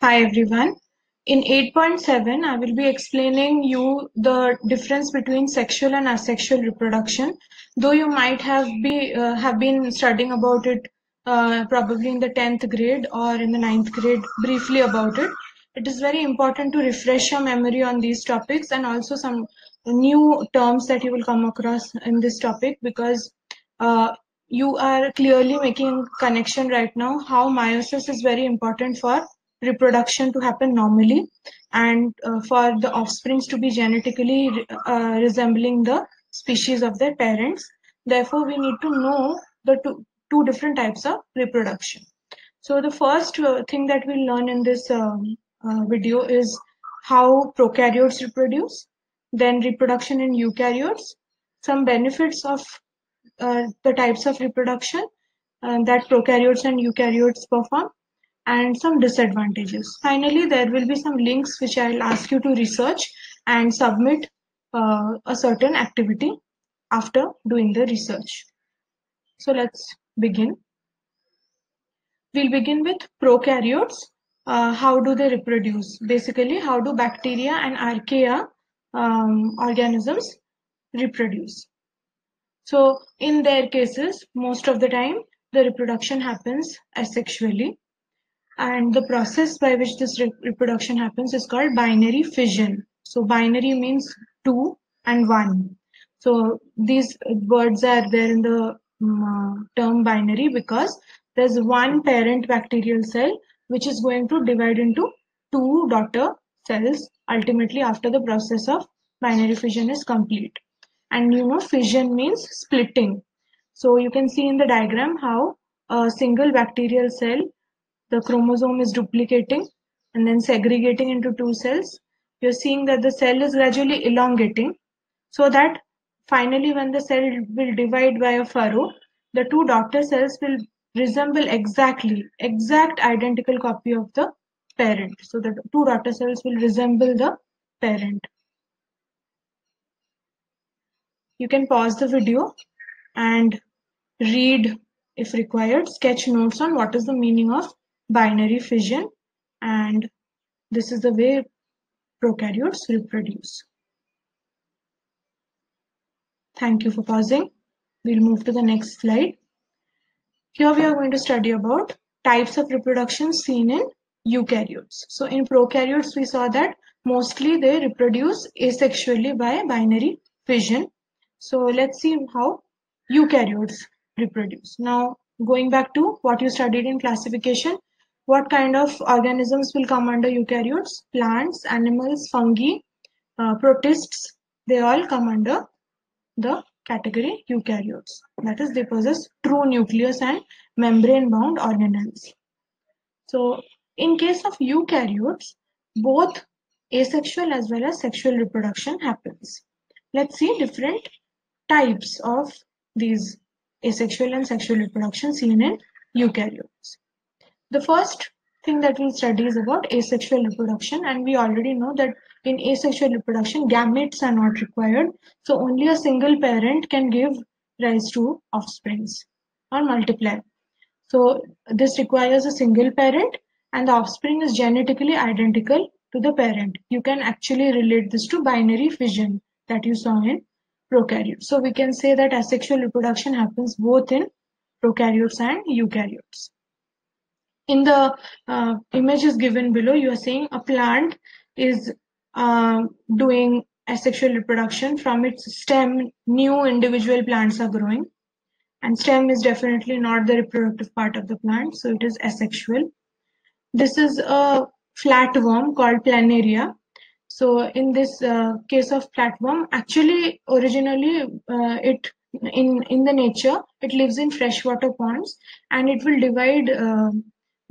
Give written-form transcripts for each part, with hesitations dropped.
Hi everyone. In 8.7, I will be explaining you the difference between sexual and asexual reproduction. Though you might have been studying about it probably in the 10th grade or in the 9th grade briefly about it. It is very important to refresh your memory on these topics and also some new terms that you will come across in this topic because you are clearly making connection right now how meiosis is very important for reproduction to happen normally and for the offsprings to be genetically resembling the species of their parents. Therefore, we need to know the two different types of reproduction. So the first thing that we'll learn in this video is how prokaryotes reproduce, then reproduction in eukaryotes, some benefits of the types of reproduction that prokaryotes and eukaryotes perform, and some disadvantages. Finally, there will be some links which I'll ask you to research and submit a certain activity after doing the research. So let's begin. We'll begin with prokaryotes. How do they reproduce? Basically, how do bacteria and archaea organisms reproduce? So in their cases, most of the time, the reproduction happens asexually. And the process by which this reproduction happens is called binary fission. So binary means 2 and 1. So these words are there in the term binary because there's one parent bacterial cell which is going to divide into 2 daughter cells ultimately after the process of binary fission is complete. And fission means splitting. So you can see in the diagram how a single bacterial cell, the chromosome is duplicating and then segregating into 2 cells. You're seeing that the cell is gradually elongating so that finally when the cell will divide by a furrow, the 2 daughter cells will resemble exact identical copy of the parent. So the 2 daughter cells will resemble the parent. You can pause the video and read, if required, sketch notes on what is the meaning of binary fission, and this is the way prokaryotes reproduce. Thank you for pausing. We'll move to the next slide. Here we are going to study about types of reproduction seen in eukaryotes. So in prokaryotes, we saw that mostly they reproduce asexually by binary fission. So let's see how eukaryotes reproduce. Now, going back to what you studied in classification, what kind of organisms will come under eukaryotes? Plants, animals, fungi, protists, they all come under the category eukaryotes. That is, they possess true nucleus and membrane-bound organelles. So, in case of eukaryotes, both asexual as well as sexual reproduction happens. Let's see different types of these asexual and sexual reproduction seen in eukaryotes. The first thing that we'll study is about asexual reproduction, and we already know that in asexual reproduction, gametes are not required. So only a single parent can give rise to offsprings or multiply. So this requires a single parent, and the offspring is genetically identical to the parent. You can actually relate this to binary fission that you saw in prokaryotes. So we can say that asexual reproduction happens both in prokaryotes and eukaryotes. In the images given below, you are seeing a plant is doing asexual reproduction. From its stem, new individual plants are growing. And stem is definitely not the reproductive part of the plant, so it is asexual. This is a flatworm called planaria. So in this case of flatworm, actually originally it in the nature it lives in freshwater ponds, and it will divide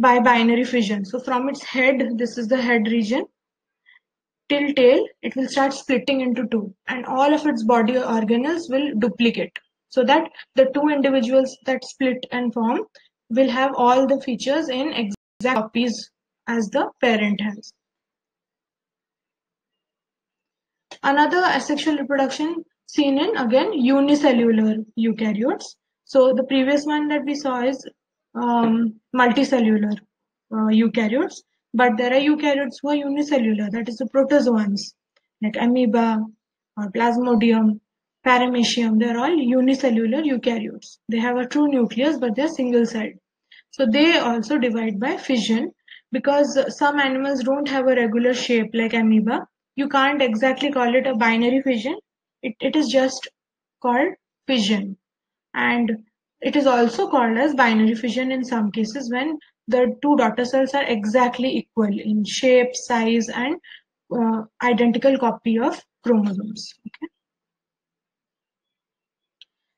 by binary fission. So from its head, this is the head region, till tail, it will start splitting into 2, and all of its body organelles will duplicate, so that the 2 individuals that split and form will have all the features in exact copies as the parent has. Another asexual reproduction seen in, again, unicellular eukaryotes. So the previous one that we saw is multicellular eukaryotes. But there are eukaryotes who are unicellular, that is the protozoans, like amoeba or plasmodium, paramecium. They are all unicellular eukaryotes. They have a true nucleus, but they are single-celled. So they also divide by fission, because some animals don't have a regular shape like amoeba. You can't exactly call it a binary fission. It is just called fission. And it is also called as binary fission in some cases when the two daughter cells are exactly equal in shape, size, and identical copy of chromosomes. Okay.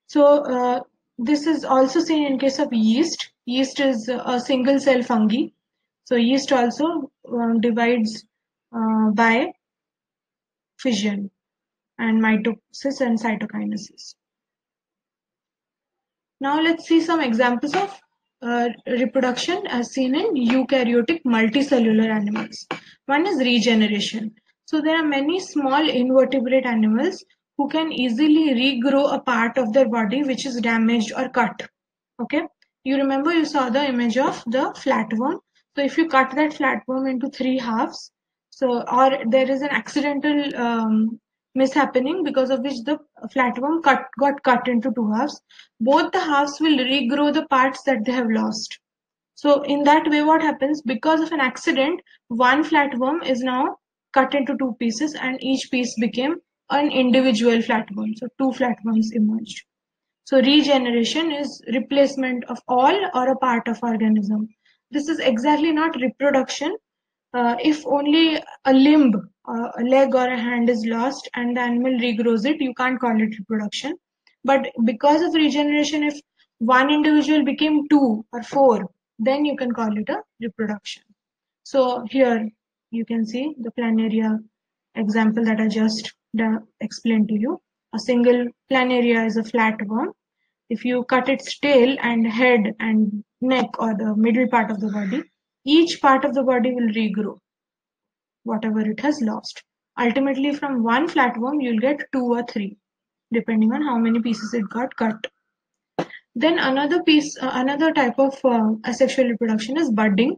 So this is also seen in case of yeast. Yeast is a single cell fungi. So yeast also divides by fission and mitosis and cytokinesis. Now let's see some examples of reproduction as seen in eukaryotic multicellular animals. One is regeneration. So there are many small invertebrate animals who can easily regrow a part of their body which is damaged or cut. Okay, you remember you saw the image of the flatworm. So if you cut that flatworm into three halves, so or there is an accidental mishappening because of which the flatworm got cut into two halves, both the halves will regrow the parts that they have lost. So in that way, what happens, because of an accident, one flatworm is now cut into two pieces and each piece became an individual flatworm. So two flatworms emerged. So regeneration is replacement of all or a part of organism. This is exactly not reproduction. If only a limb, a leg or a hand is lost and the animal regrows it, you can't call it reproduction. But because of regeneration, if one individual became two or four, then you can call it a reproduction. So here you can see the planaria example that I just explained to you. A single planaria is a flatworm. If you cut its tail and head and neck or the middle part of the body, each part of the body will regrow whatever it has lost. Ultimately, from one flatworm, you'll get two or three, depending on how many pieces it got cut. Then another type of asexual reproduction is budding.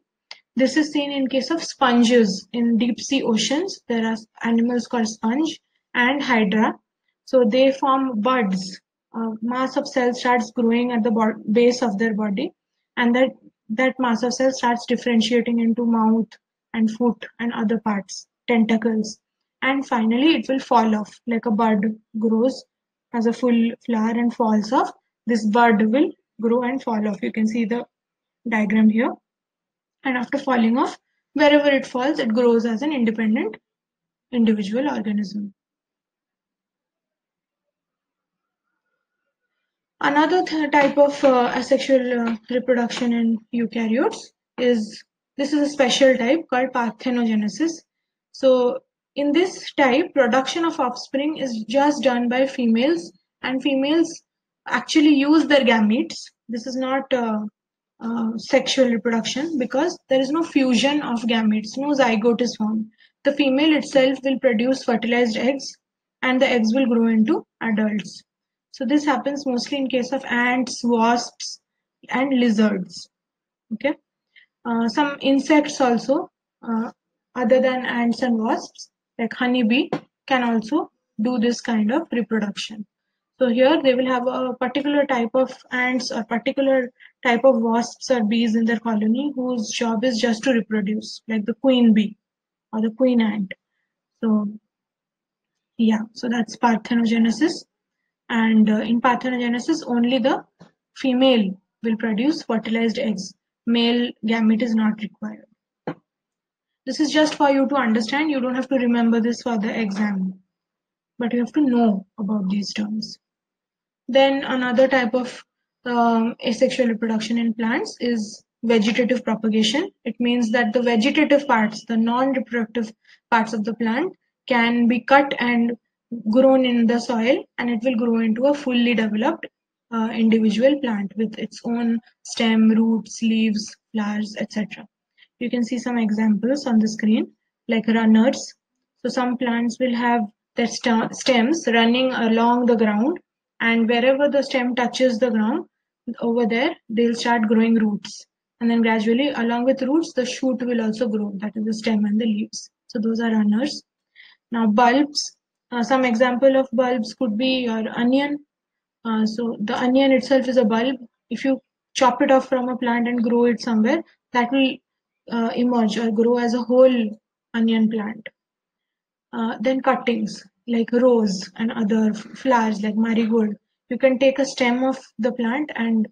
This is seen in case of sponges in deep sea oceans. There are animals called sponge and hydra. So they form buds. A mass of cells starts growing at the base of their body, and that mass of cells starts differentiating into mouth and foot and other parts, tentacles, and finally it will fall off like a bud grows as a full flower and falls off. This bud will grow and fall off. You can see the diagram here. And after falling off, wherever it falls, it grows as an independent individual organism. Another type of asexual reproduction in eukaryotes is, this is a special type called parthenogenesis. So in this type, production of offspring is just done by females, and females actually use their gametes. This is not sexual reproduction because there is no fusion of gametes, no zygote is formed. The female itself will produce fertilized eggs and the eggs will grow into adults. So this happens mostly in case of ants, wasps, and lizards. Okay. Some insects also, other than ants and wasps, like honeybee, can also do this kind of reproduction. So here they will have a particular type of ants or particular type of wasps or bees in their colony whose job is just to reproduce, like the queen bee or the queen ant. So yeah, so that's parthenogenesis. And in parthenogenesis, only the female will produce fertilized eggs. Male gamete is not required. This is just for you to understand. You don't have to remember this for the exam, but you have to know about these terms. Then another type of asexual reproduction in plants is vegetative propagation. It means that the vegetative parts, the non-reproductive parts of the plant, can be cut and grown in the soil, and it will grow into a fully developed individual plant with its own stem, roots, leaves, flowers, etc. You can see some examples on the screen, like runners. So some plants will have their stems running along the ground, and wherever the stem touches the ground, over there, they'll start growing roots. and then gradually along with roots the shoot will also grow, that is the stem and the leaves. So those are runners. Now bulbs, some example of bulbs could be your onion. So the onion itself is a bulb. If you chop it off from a plant and grow it somewhere, that will emerge or grow as a whole onion plant. Then cuttings like rose and other flowers like marigold. You can take a stem of the plant and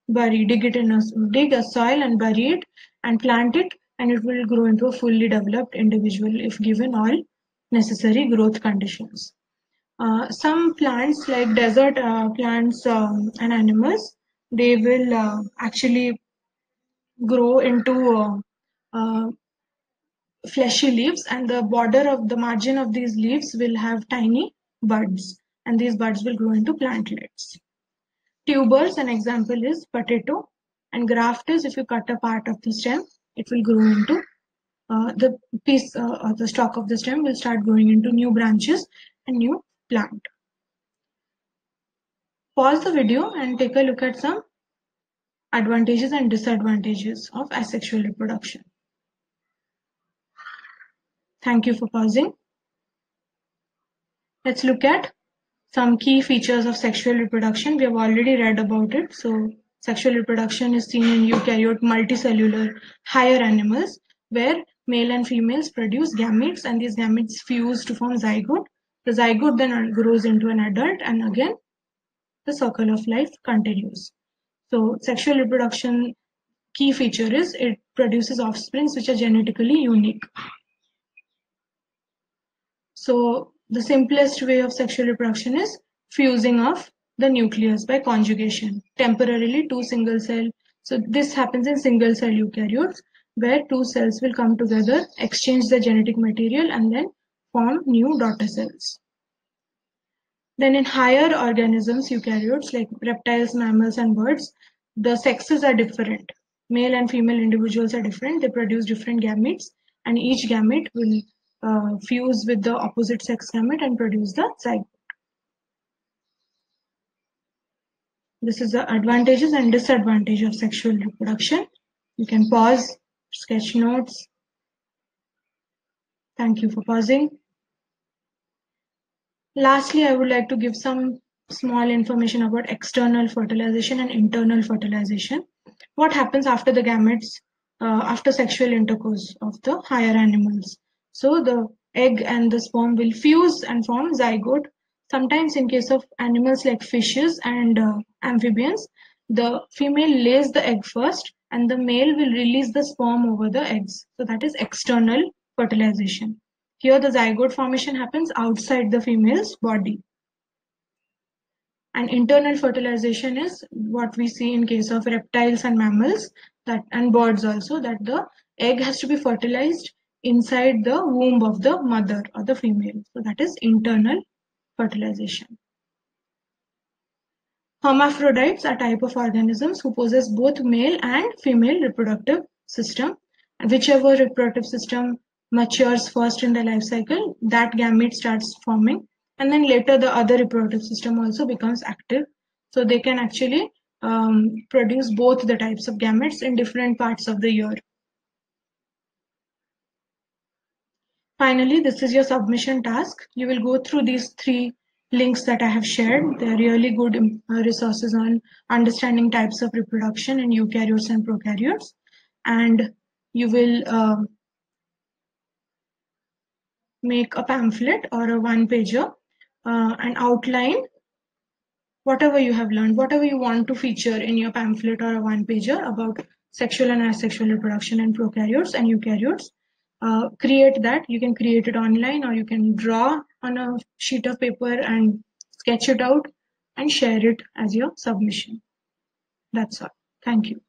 dig a soil and bury it and plant it, and it will grow into a fully developed individual if given all necessary growth conditions. Some plants like desert plants and animals, they will actually grow into fleshy leaves, and the border of the margin of these leaves will have tiny buds, and these buds will grow into plantlets. Tubers, an example is potato, and graft is if you cut a part of the stem, it will grow into the piece or the stalk of the stem will start growing into new branches and new plant. Pause the video and take a look at some advantages and disadvantages of asexual reproduction. Thank you for pausing. Let's look at some key features of sexual reproduction. We have already read about it. So sexual reproduction is seen in eukaryote multicellular higher animals where male and females produce gametes, and these gametes fuse to form zygote. The zygote then grows into an adult, and again the circle of life continues. So sexual reproduction key feature is it produces offsprings which are genetically unique. So the simplest way of sexual reproduction is fusing of the nucleus by conjugation, temporarily two single cell. So this happens in single cell eukaryotes where two cells will come together, exchange the genetic material, and then form new daughter cells. Then in higher organisms, eukaryotes like reptiles, mammals, and birds, the sexes are different. Male and female individuals are different. They produce different gametes, and each gamete will fuse with the opposite sex gamete and produce the zygote. This is the advantages and disadvantages of sexual reproduction. You can pause, sketch notes. Thank you for pausing. Lastly, I would like to give some small information about external fertilization and internal fertilization. What happens after the gametes, after sexual intercourse of the higher animals? So the egg and the sperm will fuse and form zygote. Sometimes in case of animals like fishes and amphibians, the female lays the egg first and the male will release the sperm over the eggs. So that is external fertilization. Here the zygote formation happens outside the female's body. And internal fertilization is what we see in case of reptiles and mammals and birds also, that the egg has to be fertilized inside the womb of the mother or the female. So that is internal fertilization. Hermaphrodites are type of organisms who possess both male and female reproductive system. And whichever reproductive system matures first in the life cycle, that gamete starts forming, and then later the other reproductive system also becomes active. So they can actually produce both the types of gametes in different parts of the year. Finally, this is your submission task. You will go through these 3 links that I have shared. They're really good resources on understanding types of reproduction in eukaryotes and prokaryotes. And you will make a pamphlet or a one-pager and outline whatever you have learned, whatever you want to feature in your pamphlet or a one-pager about sexual and asexual reproduction in prokaryotes and eukaryotes. Create that. You can create it online, or you can draw on a sheet of paper and sketch it out and share it as your submission. That's all. Thank you.